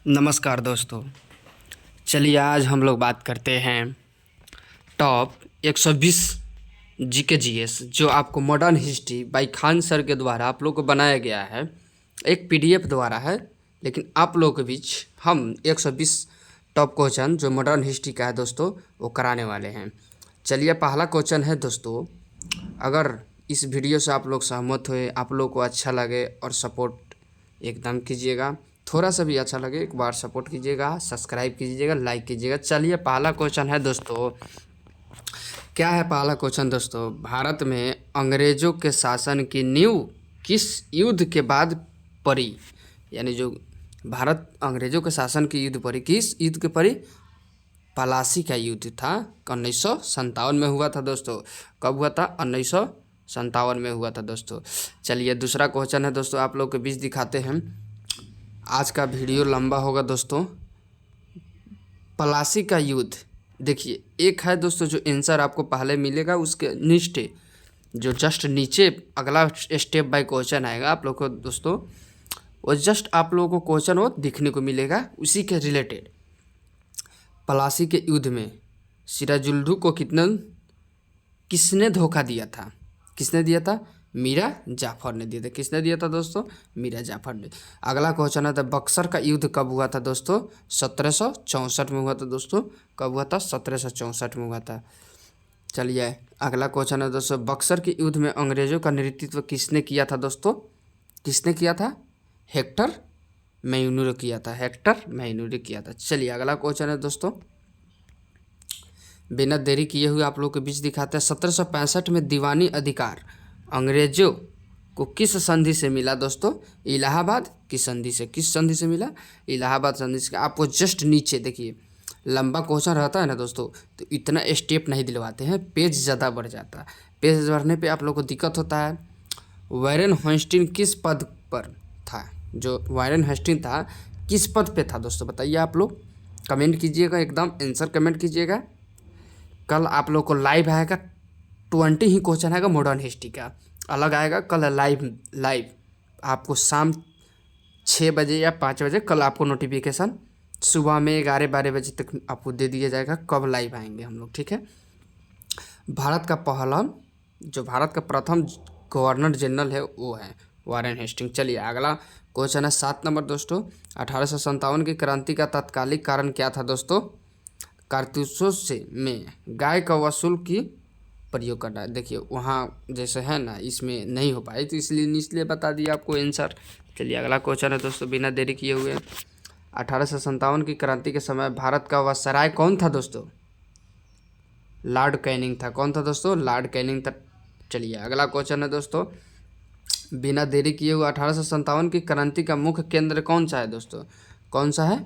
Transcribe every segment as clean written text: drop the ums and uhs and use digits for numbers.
नमस्कार दोस्तों। चलिए आज हम लोग बात करते हैं टॉप 120 जीके जीएस जो आपको modern history by Khan sir के द्वारा आप लोग को बनाया गया है। एक पीडीएफ द्वारा है, लेकिन आप लोगों के बीच हम 120 टॉप क्वेश्चन जो मॉडर्न हिस्ट्री का है दोस्तों वो कराने वाले हैं। चलिए पहला क्वेश्चन है दोस्तों, अगर इस वीडियो से आप लोग सहमत हुए, आप लोग को अच्छा लगे और सपोर्ट एकदम कीजिएगा, थोड़ा सा भी अच्छा लगे एक बार सपोर्ट कीजिएगा, सब्सक्राइब कीजिएगा, लाइक कीजिएगा। चलिए पहला क्वेश्चन है दोस्तों, क्या है पहला क्वेश्चन दोस्तों, भारत में अंग्रेजों के शासन की नींव किस युद्ध के बाद पड़ी? यानी जो भारत अंग्रेजों के शासन की युद्ध पड़ी, किस युद्ध के पड़ी? पलासी का युद्ध था, 1957 में हुआ था दोस्तों। कब हुआ था? 1957 में हुआ था दोस्तों। चलिए दूसरा क्वेश्चन है दोस्तों, आप लोग के बीच दिखाते हैं। आज का वीडियो लंबा होगा दोस्तों। पलासी का युद्ध देखिए, एक है दोस्तों जो आंसर आपको पहले मिलेगा, उसके नीचे जो जस्ट नीचे अगला स्टेप बाय क्वेश्चन आएगा आप लोग को दोस्तों, वो जस्ट आप लोगों को क्वेश्चन वो दिखने को मिलेगा उसी के रिलेटेड। पलासी के युद्ध में सिराजुद्दौला को किसने धोखा दिया था? किसने दिया था? मीरा जाफर ने दिया था। किसने दिया था दोस्तों? मीरा जाफर ने। अगला क्वेश्चन है, बक्सर का युद्ध कब हुआ था दोस्तों? 1764 में हुआ था दोस्तों। कब हुआ था? 1764 में हुआ था। चलिए अगला क्वेश्चन है दोस्तों, बक्सर के युद्ध में अंग्रेजों का नेतृत्व किसने किया था दोस्तों? किसने किया था? हेक्टर मैन्यूर ने किया था। हेक्टर मैन्यूर ने किया था। चलिए अगला क्वेश्चन है दोस्तों, बिना देरी किए हुए आप लोग के बीच दिखाते हैं। 1765 में दीवानी अधिकार अंग्रेजों को किस संधि से मिला दोस्तों? इलाहाबाद की संधि से। किस संधि से मिला? इलाहाबाद संधि से। आपको जस्ट नीचे देखिए, लंबा क्वेश्चन रहता है ना दोस्तों, तो इतना स्टेप नहीं दिलवाते हैं, पेज ज़्यादा बढ़ जाता है। पेज बढ़ने पे आप लोग को दिक्कत होता है। वारेन हेस्टिंग किस पद पर था? जो वारेन हेस्टिंग था किस पद पे था दोस्तों, बताइए आप लोग। कमेंट कीजिएगा, एकदम आंसर कमेंट कीजिएगा। कल आप लोग को लाइव आएगा, 20 ही क्वेश्चन आएगा मॉडर्न हिस्ट्री का, अलग आएगा कल लाइव आपको शाम 6 बजे या 5 बजे कल आपको नोटिफिकेशन सुबह में 11-12 बजे तक आपको दे दिया जाएगा कब लाइव आएंगे हम लोग, ठीक है। भारत का पहला जो भारत का प्रथम गवर्नर जनरल है वो है वारेन हेस्टिंग। चलिए अगला क्वेश्चन है 7 नंबर दोस्तों, 1857 की क्रांति का तात्कालिक कारण क्या था दोस्तों? कारतूसों से में गाय का वसूल की प्रयोग करना। देखिए वहाँ जैसे है ना, इसमें नहीं हो पाई तो इसलिए बता दिया आपको आंसर। चलिए अगला क्वेश्चन है दोस्तों, बिना देरी किए हुए, 1857 की क्रांति के समय भारत का वायसराय कौन था दोस्तों? लॉर्ड कैनिंग था। कौन था दोस्तों? लॉर्ड कैनिंग था। चलिए अगला क्वेश्चन है दोस्तों, बिना देरी किए हुए, 1857 की क्रांति का मुख्य केंद्र कौन सा है दोस्तों? कौन सा है?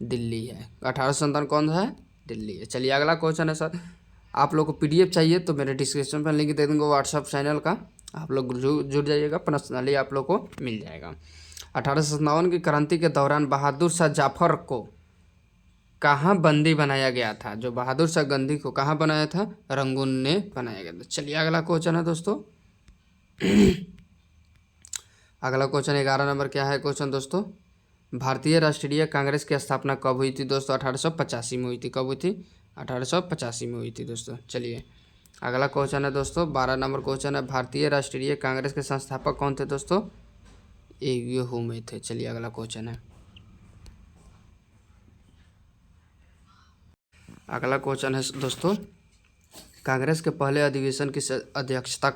दिल्ली है। 1857 कौन सा है? दिल्ली है। चलिए अगला क्वेश्चन है सर, आप लोग को पीडीएफ चाहिए तो मेरे डिस्क्रिप्शन पर लिंक दे दूँगा व्हाट्सअप चैनल का, आप लोग जुड़ जाइएगा, पर्सनली आप लोग को मिल जाएगा। 1857 की क्रांति के दौरान बहादुर शाह जफर को कहाँ बंदी बनाया गया था? जो बहादुर शाह गांधी को कहाँ बनाया था? रंगून ने बनाया गया था। चलिए अगला क्वेश्चन है दोस्तों, अगला क्वेश्चन 11 नंबर क्या है क्वेश्चन दोस्तों, भारतीय राष्ट्रीय कांग्रेस की स्थापना कब हुई थी दोस्तों? 1885 में हुई थी। कब हुई थी? 1885 में हुई थी दोस्तों। चलिए अगला क्वेश्चन है दोस्तों, 12 नंबर क्वेश्चन है, भारतीय राष्ट्रीय कांग्रेस के संस्थापक कौन थे दोस्तों? ये हुमे थे। चलिए अगला क्वेश्चन है, अगला क्वेश्चन है दोस्तों, कांग्रेस के पहले अधिवेशन की अध्यक्षता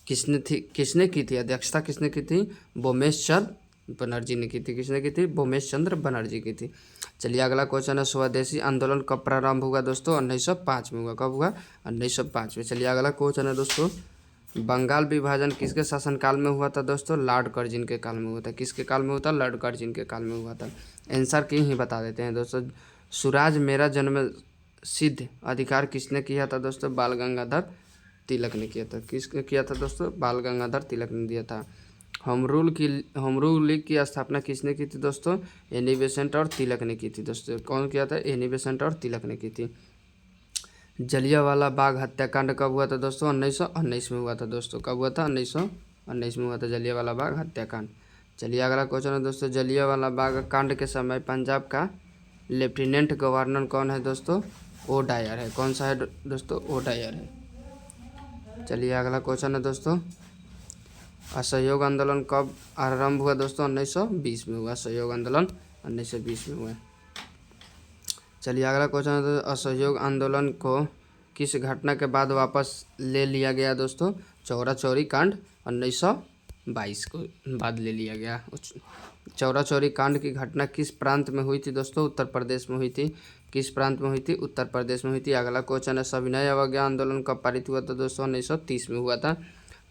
किसने की थी? अध्यक्षता किसने की थी? भूमेश चंद्र बनर्जी ने की थी। किसने की थी? भूमेश चंद्र बनर्जी की थी। चलिए अगला क्वेश्चन है, स्वदेशी आंदोलन कब प्रारंभ हुआ दोस्तों? 1905 में हुआ। कब हुआ? 1905 में। चलिए अगला क्वेश्चन है दोस्तों, बंगाल विभाजन किसके शासनकाल में हुआ था दोस्तों? लॉर्ड कर्जिन के काल में हुआ था। किसके काल में हुआ था? लॉर्ड कर्जिन के काल में हुआ था। आंसर की ही बता देते हैं दोस्तों, स्वराज मेरा जन्म सिद्ध अधिकार किसने किया था दोस्तों? बाल गंगाधर तिलक ने किया था। किसने किया था दोस्तों? बाल गंगाधर तिलक ने दिया था। होम रूल लीग की स्थापना किसने की थी दोस्तों? एनी बेसेंट और तिलक ने की थी दोस्तों। कौन किया था? एनी बेसेंट और तिलक ने की थी। जलियांवाला बाग हत्याकांड कब हुआ था दोस्तों? 1919 में हुआ था दोस्तों। कब हुआ था? 1919 में हुआ था जलियांवाला बाग हत्याकांड। चलिए अगला क्वेश्चन है दोस्तों, जलियांवाला बाग कांड के समय पंजाब का लेफ्टिनेंट गवर्नर कौन है दोस्तों? ओ डायर है। कौन सा है दोस्तों? ओ डायर है। चलिए अगला क्वेश्चन है दोस्तों, असहयोग आंदोलन कब आरंभ हुआ दोस्तों? 1920 में हुआ। असहयोग आंदोलन 1920 में हुआ। चलिए अगला क्वेश्चन है दोस्तों, असहयोग आंदोलन को किस घटना के बाद वापस ले लिया गया दोस्तों? चौरा चौरी कांड 1922 को बाद ले लिया गया। चौरा चौरी कांड की घटना किस प्रांत में हुई थी दोस्तों? उत्तर प्रदेश में हुई थी। किस प्रांत में हुई थी? उत्तर प्रदेश में हुई थी। अगला क्वेश्चन है, सविनय अवज्ञा आंदोलन कब पारित हुआ था दोस्तों? 1930 में हुआ था।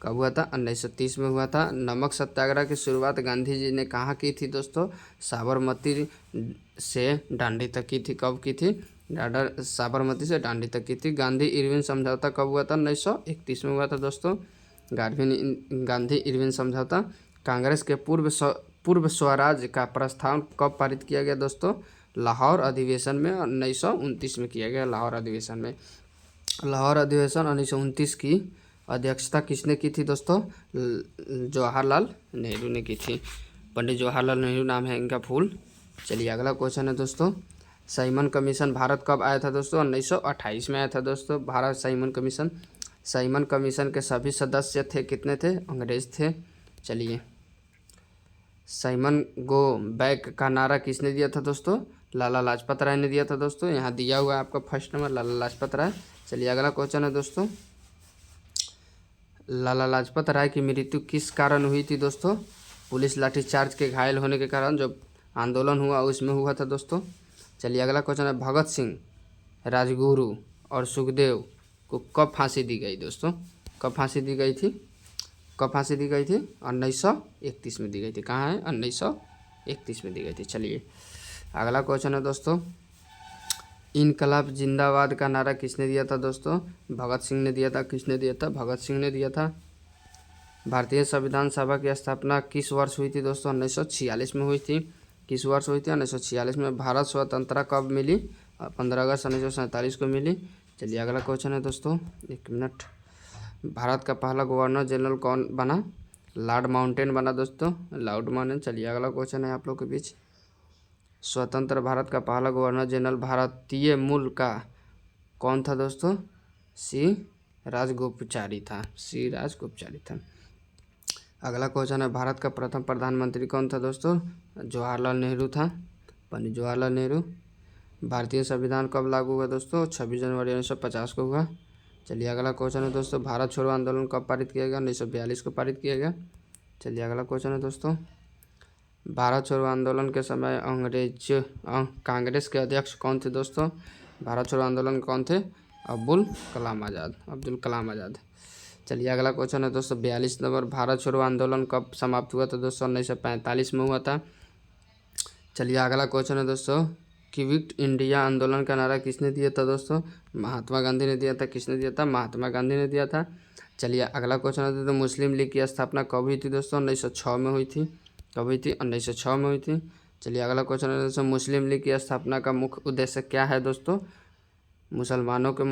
कब हुआ था? 1930 में हुआ था। नमक सत्याग्रह की शुरुआत गांधी जी ने कहाँ की थी दोस्तों? साबरमती से डांडी तक की थी। कब की थी? साबरमती से डांडी तक की थी। गांधी इरविन समझौता कब हुआ था? 1931 में हुआ था दोस्तों। गांधी इरविन समझौता। कांग्रेस के पूर्व स्वराज का प्रस्ताव कब पारित किया गया दोस्तों? लाहौर अधिवेशन में 1929 में किया गया। लाहौर अधिवेशन में। लाहौर अधिवेशन 1929 की अध्यक्षता किसने की थी दोस्तों? जवाहरलाल नेहरू ने की थी। पंडित जवाहरलाल नेहरू नाम है इनका फुल। चलिए अगला क्वेश्चन है दोस्तों, साइमन कमीशन भारत कब आया था दोस्तों? 1928 में आया था दोस्तों Bharat Simon commission. Simon commission के सभी सदस्य थे, कितने थे? अंग्रेज थे। चलिए, साइमन गो बैक का नारा किसने दिया था दोस्तों? लाला लाजपत राय ने दिया था दोस्तों। यहाँ दिया हुआ है आपका फर्स्ट नंबर, लाला लाजपत राय। चलिए अगला क्वेश्चन है दोस्तों, लाला लाजपत राय की मृत्यु किस कारण हुई थी दोस्तों? पुलिस लाठीचार्ज के घायल होने के कारण जो आंदोलन हुआ उसमें हुआ था दोस्तों। चलिए अगला क्वेश्चन है, भगत सिंह, राजगुरु और सुखदेव को कब फांसी दी गई दोस्तों? कब फांसी दी गई थी? कब फांसी दी गई थी? 1931 में दी गई थी। कहाँ है? 1931 में दी गई थी। चलिए अगला क्वेश्चन है दोस्तों, इनकलाब जिंदाबाद का नारा किसने दिया था दोस्तों? भगत सिंह ने दिया था। किसने दिया था? भगत सिंह ने दिया था। भारतीय संविधान सभा की स्थापना किस वर्ष हुई थी दोस्तों? 1946 में हुई थी। किस वर्ष हुई थी? 1946 में। भारत स्वतंत्रता कब मिली? 15 अगस्त 1947 को मिली। चलिए अगला क्वेश्चन है दोस्तों, एक मिनट, भारत का पहला गवर्नर जनरल कौन बना? लॉर्ड माउंटेन बना दोस्तों, लॉर्ड माउंटेन। चलिए अगला क्वेश्चन है आप लोग के बीच, स्वतंत्र भारत का पहला गवर्नर जनरल भारतीय मूल का कौन था दोस्तों? सी राजगोपाचारी था। सी राजगोपाचारी था। अगला क्वेश्चन है, भारत का प्रथम प्रधानमंत्री कौन था दोस्तों? जवाहरलाल नेहरू था, पंडित जवाहरलाल नेहरू। भारतीय संविधान कब लागू हुआ दोस्तों? 26 जनवरी 1950 को हुआ। चलिए अगला क्वेश्चन है दोस्तों, भारत छोड़ो आंदोलन कब पारित किया गया? 1942 को पारित किया गया। चलिए अगला क्वेश्चन है दोस्तों, भारत छोड़ो आंदोलन के समय कांग्रेस के अध्यक्ष कौन थे दोस्तों? भारत छोड़ो आंदोलन कौन थे? अब्दुल कलाम आज़ाद। अब्दुल कलाम आज़ाद। चलिए अगला क्वेश्चन है दोस्तों, 42 नंबर, भारत छोड़ो आंदोलन कब समाप्त हुआ था दोस्तों? 1945 में हुआ था। चलिए अगला क्वेश्चन है दोस्तों, क्विट इंडिया आंदोलन का नारा किसने दिया था दोस्तों? महात्मा गांधी ने दिया था। किसने दिया था? महात्मा गांधी ने दिया था। चलिए अगला क्वेश्चन है दोस्तों, मुस्लिम लीग की स्थापना कब हुई थी दोस्तों? 1906 में हुई थी। कब हुई थी? 1906 में हुई थी। चलिए अगला क्वेश्चन है दोस्तों, मुस्लिम लीग की स्थापना का मुख्य उद्देश्य क्या है दोस्तों? मुसलमानों के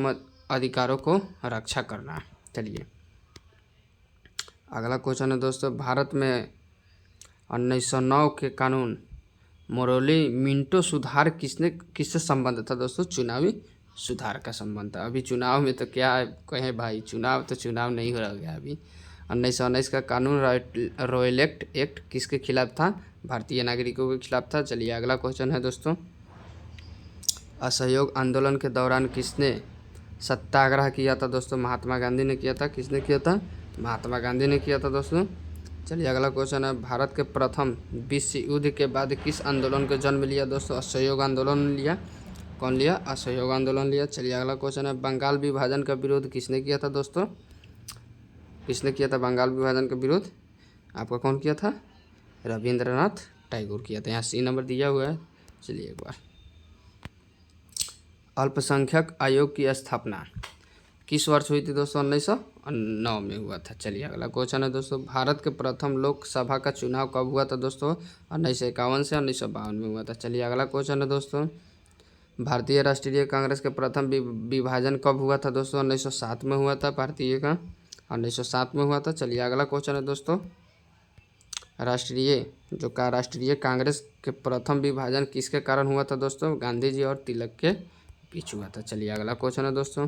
अधिकारों को रक्षा करना। चलिए अगला क्वेश्चन है दोस्तों, भारत में 1909 के कानून मोरोली मिंटो सुधार किससे संबंध था दोस्तों? चुनावी सुधार का संबंध था। अभी चुनाव में तो क्या कहें भाई, चुनाव नहीं हो रहा है अभी। 1919 का कानून रॉयल एक्ट किसके खिलाफ था? भारतीय नागरिकों के खिलाफ था। चलिए अगला क्वेश्चन है दोस्तों, असहयोग आंदोलन के दौरान किसने सत्याग्रह किया था दोस्तों? महात्मा गांधी ने किया था। किसने किया था? महात्मा गांधी ने किया था दोस्तों। चलिए अगला क्वेश्चन है, भारत के प्रथम विश्व युद्ध के बाद किस आंदोलन को जन्म लिया दोस्तों? असहयोग आंदोलन लिया। कौन लिया? असहयोग आंदोलन लिया। चलिए अगला क्वेश्चन है, बंगाल विभाजन का विरोध किसने किया था दोस्तों? किसने किया था बंगाल विभाजन का विरोध? आपका कौन किया था? रविंद्रनाथ टैगोर किया था। यहाँ सी नंबर दिया हुआ है। चलिए एक बार, अल्पसंख्यक आयोग की स्थापना किस वर्ष हुई थी दोस्तों? 1909 में हुआ था। चलिए अगला क्वेश्चन है दोस्तों, भारत के प्रथम लोकसभा का चुनाव कब हुआ था दोस्तों? 1951 से 1952 में हुआ था। चलिए अगला क्वेश्चन है दोस्तों, भारतीय राष्ट्रीय कांग्रेस के प्रथम विभाजन कब हुआ था दोस्तों? 1907 में हुआ था। भारतीय का 1907 में हुआ था। चलिए अगला क्वेश्चन है दोस्तों, राष्ट्रीय कांग्रेस के प्रथम विभाजन किसके कारण हुआ था दोस्तों? गांधी जी और तिलक के बीच हुआ था। चलिए अगला क्वेश्चन है दोस्तों।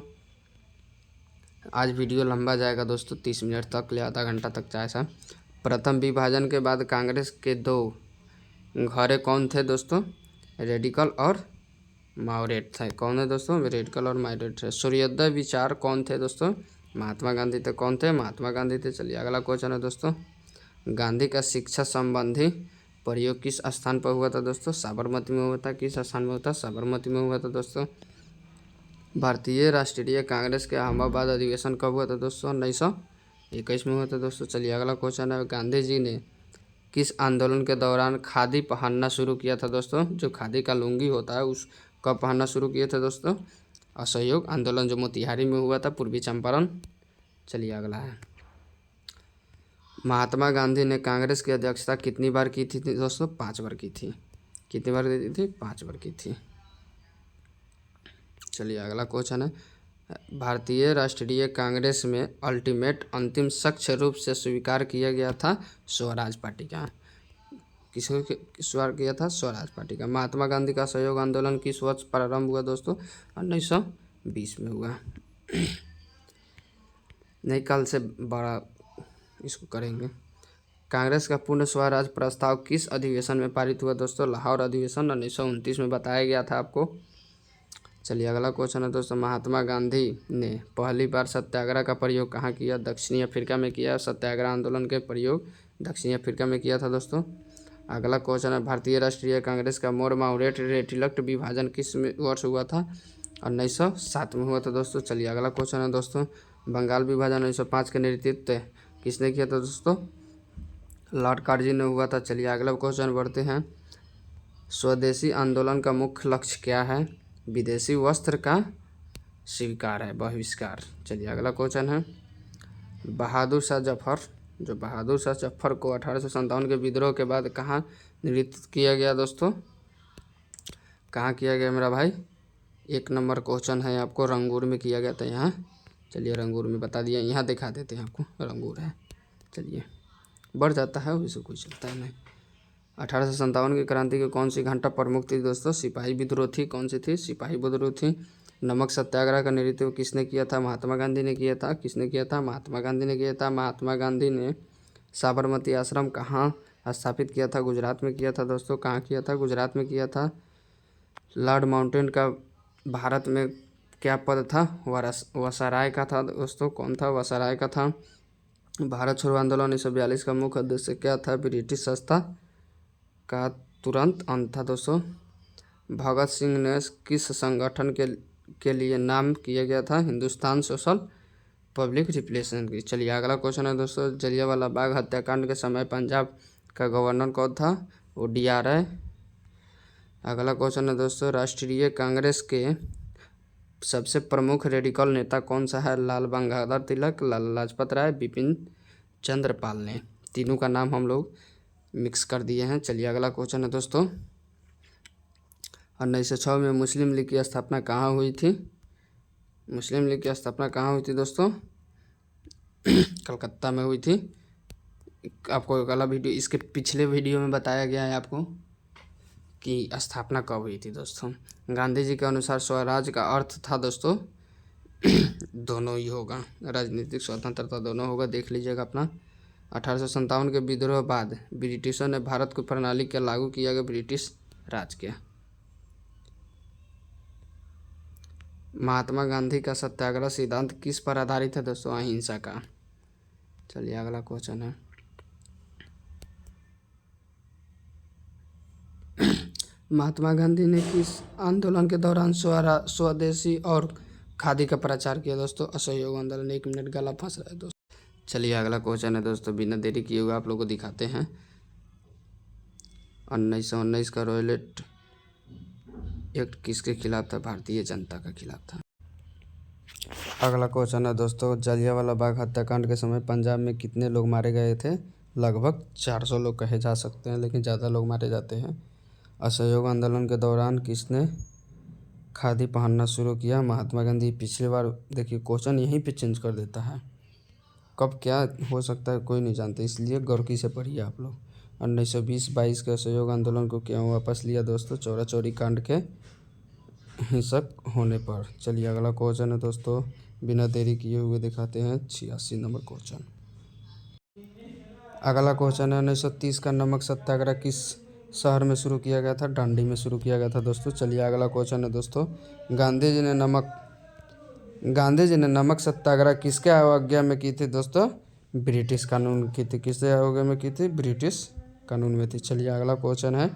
आज वीडियो लंबा जाएगा दोस्तों, 30 मिनट तक ले आधा घंटा तक चाहे सा। प्रथम विभाजन के बाद कांग्रेस के दो घरे कौन थे दोस्तों? रेडिकल और मॉडरेट थे। कौन है दोस्तों? रेडिकल और मॉडरेट थे। सूर्योदय विचार कौन थे दोस्तों? महात्मा गांधी थे। कौन थे? महात्मा गांधी थे। चलिए अगला क्वेश्चन है दोस्तों। गांधी का शिक्षा संबंधी प्रयोग किस स्थान पर हुआ था दोस्तों? साबरमती में हुआ था। किस स्थान में हुआ था? साबरमती में हुआ था दोस्तों। भारतीय राष्ट्रीय कांग्रेस के अहमदाबाद अधिवेशन कब हुआ था दोस्तों? 1921 में हुआ था दोस्तों। चलिए अगला क्वेश्चन है। गांधी जी ने किस आंदोलन के दौरान खादी पहनना शुरू किया था दोस्तों? जो खादी का लुंगी होता है उस कब पहनना शुरू किए थे दोस्तों? असहयोग आंदोलन जो मोतिहारी में हुआ था, पूर्वी चंपारण। चलिए अगला है। महात्मा गांधी ने कांग्रेस की अध्यक्षता कितनी बार की थी दोस्तों? 5 बार की थी। कितनी बार की थी? 5 बार की थी। चलिए अगला क्वेश्चन है। भारतीय राष्ट्रीय कांग्रेस में अल्टीमेट अंतिम सख्त रूप से स्वीकार किया गया था स्वराज पार्टी का। किसको स्वीकार किया था? स्वराज पार्टी का। महात्मा गांधी का असहयोग आंदोलन किस वर्ष प्रारंभ हुआ दोस्तों? 1920 में हुआ। नहीं, कल से बड़ा इसको करेंगे। कांग्रेस का पूर्ण स्वराज प्रस्ताव किस अधिवेशन में पारित हुआ दोस्तों? लाहौर अधिवेशन 1929 में बताया गया था आपको। चलिए अगला क्वेश्चन है दोस्तों। महात्मा गांधी ने पहली बार सत्याग्रह का प्रयोग कहाँ किया? दक्षिणी अफ्रीका में किया। सत्याग्रह आंदोलन के प्रयोग दक्षिणी अफ्रीका में किया था दोस्तों। अगला क्वेश्चन है। भारतीय राष्ट्रीय कांग्रेस का मॉडरेट रेडिकल विभाजन किस वर्ष हुआ था? 1907 में हुआ था दोस्तों। चलिए अगला क्वेश्चन है दोस्तों। बंगाल विभाजन 1905 के नेतृत्व किसने किया था दोस्तों? लॉर्ड कार्जन ने हुआ था। चलिए अगला क्वेश्चन बढ़ते हैं। स्वदेशी आंदोलन का मुख्य लक्ष्य क्या है? विदेशी वस्त्र का स्वीकार है, बहिष्कार। चलिए अगला क्वेश्चन है। बहादुर शाह जफर को 1857 के विद्रोह के बाद कहाँ नियुक्त किया गया दोस्तों? कहाँ किया गया मेरा भाई? 1 नंबर क्वेश्चन है आपको। रंगूर में किया गया था यहाँ। चलिए रंगूर में बता दिया, यहाँ दिखा देते हैं आपको, रंगूर है। चलिए बढ़ जाता है, वैसे कोई चलता है नहीं। 1857 की क्रांति की कौन सी घंटा प्रमुख थी दोस्तों? सिपाही विद्रोह थी। कौन सी थी? सिपाही विद्रोह थी। नमक सत्याग्रह का नेतृत्व किसने किया था? महात्मा गांधी ने किया था। किसने किया था? महात्मा गांधी ने किया था। महात्मा गांधी ने साबरमती आश्रम कहाँ स्थापित किया था? गुजरात में किया था दोस्तों। कहाँ किया था? गुजरात में किया था। लॉर्ड माउंटेन का भारत में क्या पद था? वसराय का था दोस्तों। कौन था? वसराय का था। भारत छोड़ो आंदोलन 1942 का मुख्य उद्देश्य क्या था? ब्रिटिश सत्ता का तुरंत अंत था दोस्तों। भगत सिंह ने किस संगठन के लिए नाम किया गया था? हिंदुस्तान सोशल पब्लिक रिप्रेजेंटेशन की। चलिए अगला क्वेश्चन है दोस्तों। जलियांवाला बाग हत्याकांड के समय पंजाब का गवर्नर कौन था? ODR है। अगला क्वेश्चन है दोस्तों। राष्ट्रीय कांग्रेस के सबसे प्रमुख रेडिकल नेता कौन सा है? लाल गंगाधर तिलक, लाला लाजपत राय, बिपिन चंद्र पाल ने। तीनों का नाम हम लोग मिक्स कर दिए हैं। चलिए अगला क्वेश्चन है दोस्तों। 1906 में मुस्लिम लीग की स्थापना कहाँ हुई थी? मुस्लिम लीग की स्थापना कहाँ हुई थी दोस्तों? कलकत्ता में हुई थी। आपको एक अलग वीडियो, इसके पिछले वीडियो में बताया गया है आपको कि स्थापना कब हुई थी दोस्तों। गांधी जी के अनुसार स्वराज का अर्थ था दोस्तों दोनों ही होगा, राजनीतिक स्वतंत्रता दोनों होगा। देख लीजिएगा अपना। 1857 के विद्रोह बाद ब्रिटिशों ने भारत को प्रणाली के लागू किया गया ब्रिटिश राज के। महात्मा गांधी का सत्याग्रह सिद्धांत किस पर आधारित है दोस्तों? अहिंसा का। चलिए अगला क्वेश्चन है। महात्मा गांधी ने किस आंदोलन के दौरान स्वदेशी और खादी का प्रचार किया दोस्तों? असहयोग आंदोलन। 1 मिनट गला फंस रहा है दोस्तों। चलिए अगला क्वेश्चन है दोस्तों। बिना देरी किए हुए आप लोगों को दिखाते हैं। 1919 का रॉयलेट एक्ट किसके खिलाफ था? भारतीय जनता के खिलाफ था। अगला क्वेश्चन है दोस्तों। जलियांवाला बाग हत्याकांड के समय पंजाब में कितने लोग मारे गए थे? लगभग 400 लोग कहे जा सकते हैं, लेकिन ज़्यादा लोग मारे जाते हैं। असहयोग आंदोलन के दौरान किसने खादी पहनना शुरू किया? महात्मा गांधी। पिछली बार देखिए क्वेश्चन यहीं पे चेंज कर देता है, कब क्या हो सकता है कोई नहीं जानते, इसलिए गौरकी से पढ़िए आप लोग। 1920-22 के असहयोग आंदोलन को क्यों वापस लिया दोस्तों? चौरा चौरी कांड के हिंसक होने पर। चलिए अगला क्वेश्चन है दोस्तों, बिना देरी किए हुए दिखाते हैं 86 नंबर क्वेश्चन। अगला क्वेश्चन है 1930 का नमक सत्याग्रह किस शहर में शुरू किया गया था? डांडी में शुरू किया गया था दोस्तों। चलिए अगला क्वेश्चन है दोस्तों, गांधी जी ने नमक सत्याग्रह किसके आज्ञा में की थी दोस्तों? ब्रिटिश कानून की थी। किसके आज्ञा में की थी? ब्रिटिश कानून में थी। चलिए अगला क्वेश्चन है,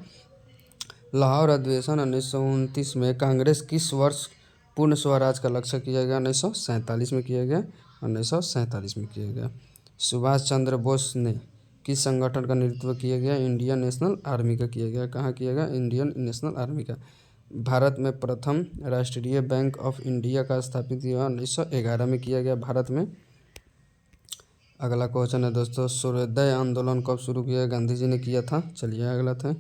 लाहौर अधिवेशन 1929 में कांग्रेस किस वर्ष पूर्ण स्वराज का लक्ष्य किया गया? 1947 में किया गया। 1947 में किया गया। सुभाष चंद्र बोस ने किस संगठन का नेतृत्व किया गया? इंडियन नेशनल आर्मी का किया गया। कहाँ किया गया? इंडियन नेशनल आर्मी का। भारत में प्रथम राष्ट्रीय बैंक ऑफ इंडिया का स्थापित हुआ 1911 में किया गया भारत में। अगला क्वेश्चन है दोस्तों, सूर्योदय आंदोलन कब शुरू किया गांधी जी ने किया था? चलिए अगला था,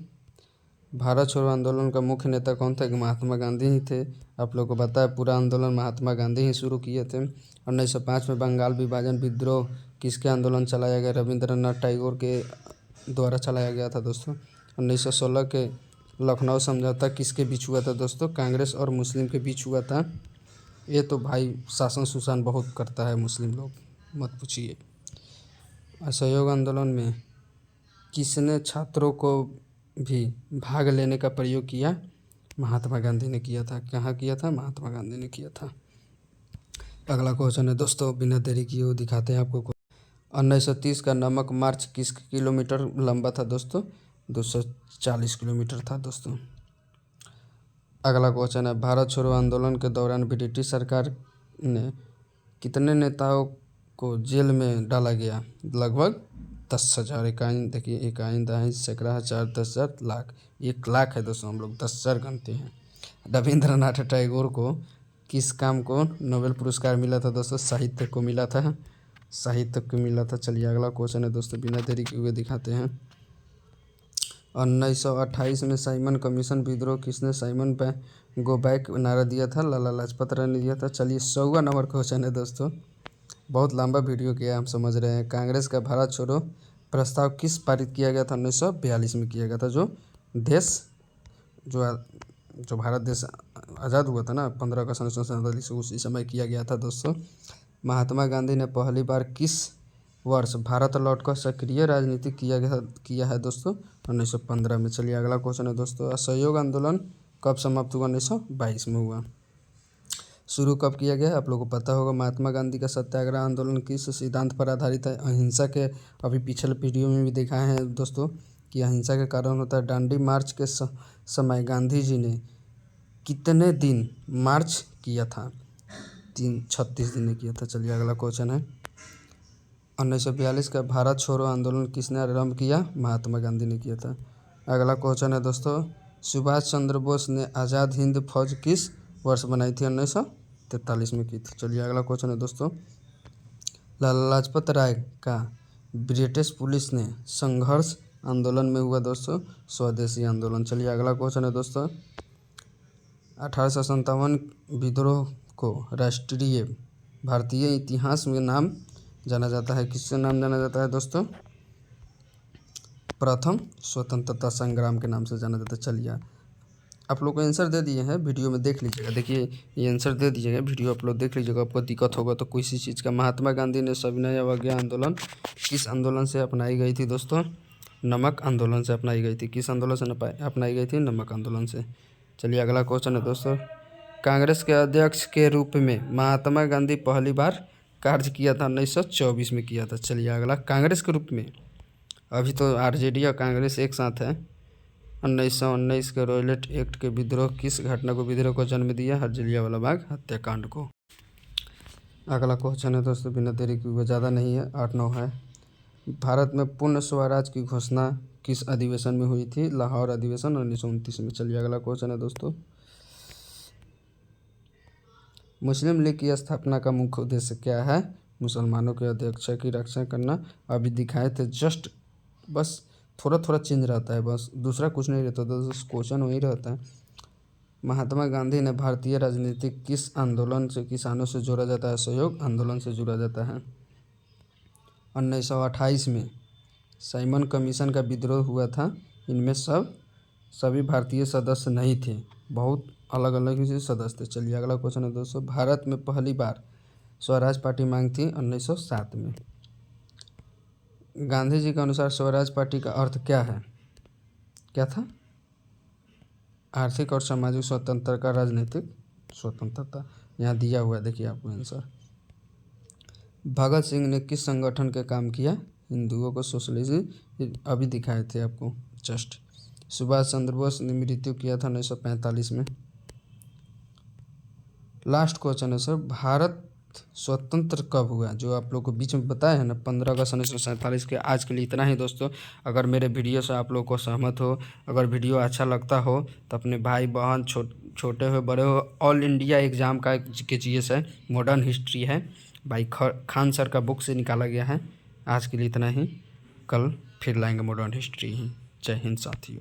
भारत छोड़ो आंदोलन का मुख्य नेता कौन थे? महात्मा गांधी ही थे। आप लोग को पता है पूरा आंदोलन महात्मा गांधी ही शुरू किए थे। 1905 में बंगाल विभाजन विद्रोह किसके आंदोलन चलाया गया? रविंद्रनाथ टैगोर के द्वारा चलाया गया था दोस्तों। 1916 के लखनऊ समझौता किसके बीच हुआ था दोस्तों? कांग्रेस और मुस्लिम के बीच हुआ था। ये तो भाई शासन सुशासन बहुत करता है मुस्लिम लोग, मत पूछिए। असहयोग आंदोलन में किसने छात्रों को भी भाग लेने का प्रयोग किया? महात्मा गांधी ने किया था। कहाँ किया था? महात्मा गांधी ने किया था। अगला क्वेश्चन है दोस्तों, बिना देरी किए हुए दिखाते हैं आपको। 1930 का नमक मार्च किस किलोमीटर लंबा था दोस्तों? 240 किलोमीटर था दोस्तों। अगला क्वेश्चन है, भारत छोड़ो आंदोलन के दौरान ब्रिटिश सरकार ने कितने नेताओं को जेल में डाला गया? लगभग 10,000। इकाई देखिए, इकाई दहाई सैकड़ा हजार 10,000 लाख। 1 लाख है दोस्तों, हम लोग 10,000 गनते हैं। रविंद्रनाथ टैगोर को किस काम को नोबेल पुरस्कार मिला था दोस्तों? साहित्य को मिला था। साहित्य को मिला था। चलिए अगला क्वेश्चन है दोस्तों, बिना देरी किए हुए दिखाते हैं। 1928 में साइमन कमीशन विद्रोह किसने साइमन गो बैक नारा दिया था? लाला लाजपत राय ने दिया था। चलिए 100वां नंबर क्वेश्चन है दोस्तों, बहुत लंबा वीडियो किया हम समझ रहे हैं। कांग्रेस का भारत छोड़ो प्रस्ताव किस पारित किया गया था? 1942 में किया गया था। जो भारत देश आज़ाद हुआ था ना 15 अगस्त 1947, उसी समय किया गया था दोस्तों। महात्मा गांधी ने पहली बार किस वर्ष भारत लौटकर सक्रिय राजनीति किया है दोस्तों? 1915 में। चलिए अगला क्वेश्चन है दोस्तों, असहयोग आंदोलन कब समाप्त हुआ? 1922 में हुआ। शुरू कब किया गया? आप लोगों को पता होगा। महात्मा गांधी का सत्याग्रह आंदोलन किस सिद्धांत पर आधारित है? अहिंसा के। अभी पिछले वीडियो में भी दिखाए हैं दोस्तों कि अहिंसा के कारण होता है। डांडी मार्च के समय गांधी जी ने कितने दिन मार्च किया था? 36 दिन ने किया था। चलिए अगला क्वेश्चन है, 1942 का भारत छोड़ो आंदोलन किसने आरंभ किया? महात्मा गांधी ने किया था। अगला क्वेश्चन है दोस्तों, सुभाष चंद्र बोस ने आज़ाद हिंद फौज किस वर्ष बनाई थी? 1943 में की थी। चलिए अगला क्वेश्चन है दोस्तों, लाला लाजपत राय का ब्रिटिश पुलिस ने संघर्ष आंदोलन में हुआ दोस्तों स्वदेशी आंदोलन। चलिए अगला क्वेश्चन है दोस्तों, 1857 विद्रोह को राष्ट्रीय भारतीय इतिहास में नाम जाना जाता है। किससे नाम जाना जाता है दोस्तों? प्रथम स्वतंत्रता संग्राम के नाम से जाना जाता है। चलिए आप लोग को आंसर दे दिए हैं, वीडियो में देख लीजिएगा। देखिए ये आंसर दे दीजिएगा, वीडियो आप लोग देख लीजिएगा। आपको दिक्कत होगा तो किसी चीज़ का। महात्मा गांधी ने सविनय अवज्ञा आंदोलन किस आंदोलन से अपनाई गई थी दोस्तों? नमक आंदोलन से अपनाई गई थी। किस आंदोलन से अपनाई गई थी? नमक आंदोलन से। चलिए अगला क्वेश्चन है दोस्तों, कांग्रेस के अध्यक्ष के रूप में महात्मा गांधी पहली बार कार्य किया था? 1924 में किया था। चलिए अगला, कांग्रेस के रूप में। अभी तो आरजेडी और कांग्रेस एक साथ है। 1919 के रॉयलेट एक्ट के विद्रोह किस घटना को विद्रोह को जन्म दिया? जलियांवाला बाग हत्याकांड को। अगला क्वेश्चन है दोस्तों, बिना देरी की हुए, ज़्यादा नहीं है, 8-9 है। भारत में पूर्ण स्वराज की घोषणा किस अधिवेशन में हुई थी? लाहौर अधिवेशन 1929 में। चलिए अगला क्वेश्चन है दोस्तों, मुस्लिम लीग की स्थापना का मुख्य उद्देश्य क्या है? मुसलमानों के अध्यक्ष की रक्षा करना। अभी दिखाए थे जस्ट, बस थोड़ा थोड़ा चेंज रहता है, बस दूसरा कुछ नहीं रहता। दोस्तों क्वेश्चन वही रहता है। महात्मा गांधी ने भारतीय राजनीति किस आंदोलन से किसानों से जोड़ा जाता है? सहयोग आंदोलन से जोड़ा जाता है। 1928 में साइमन कमीशन का विद्रोह हुआ था, इनमें सभी भारतीय सदस्य नहीं थे, बहुत अलग अलग से सदस्य थे। चलिए अगला क्वेश्चन है दोस्तों, भारत में पहली बार स्वराज पार्टी मांग थी 1907 में। गांधी जी के अनुसार स्वराज पार्टी का अर्थ क्या है, क्या था? आर्थिक और सामाजिक स्वतंत्रता का राजनीतिक स्वतंत्रता। यहाँ दिया हुआ है, देखिए आपको आंसर। भगत सिंह ने किस संगठन के काम किया? हिंदुओं को सोशलिज्म, अभी दिखाए थे आपको जस्ट। सुभाष चंद्र बोस ने मृत्यु किया था 1945 में। लास्ट क्वेश्चन है सर, भारत स्वतंत्र कब हुआ? जो आप लोग को बीच में बताया है ना, 15 अगस्त 1947 के। आज के लिए इतना ही दोस्तों। अगर मेरे वीडियो से आप लोग को सहमत हो, अगर वीडियो अच्छा लगता हो तो अपने भाई बहन, छोटे हो बड़े हो, ऑल इंडिया एग्ज़ाम का GS है, मॉडर्न हिस्ट्री है, भाई खान सर का बुक से निकाला गया है। आज के लिए इतना ही, कल फिर लाएंगे मॉडर्न हिस्ट्री ही। जय हिंद साथियों।